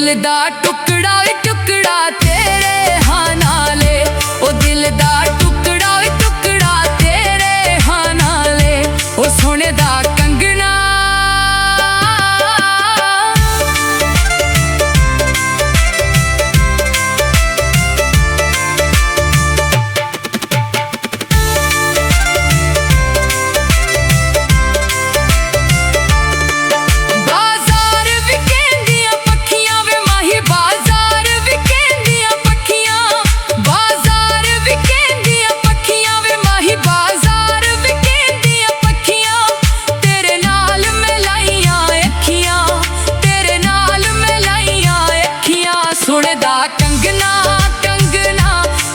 दिल दा टुकड़ा टुकड़ा तेरे हाँ नाले, ओ दिल दा टुकड़ा टुकड़ा तेरे हाँ नाले, ओ सोने दा कंगना। सुनदा कंगना कंगना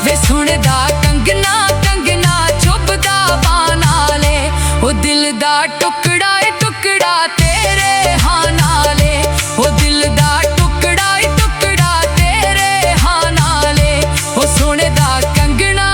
वे सुनदा कंगना कंगना चुभदा बानाले, ओ दिल दा टुकड़ा टुकड़ा तेरे हाँ नाले, ओ दिल दा टुकड़ा टुकड़ा तेरे हाँ नाले, ओ सुनदा कंगना।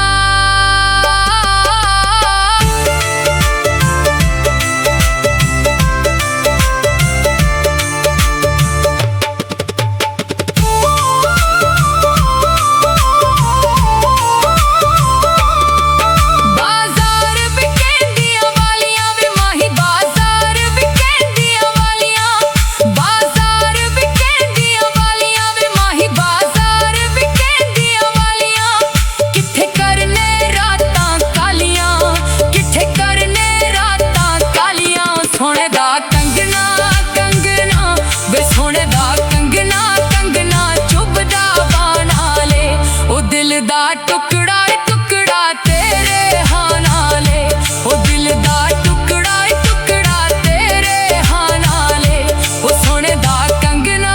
टुकड़ा टुकड़ा तेरे हाँ नाले, ओ दिल दा टुकड़ा टुकड़ा तेरे हाँ नाले, ओ सोने दा कंगना।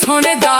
सोने दा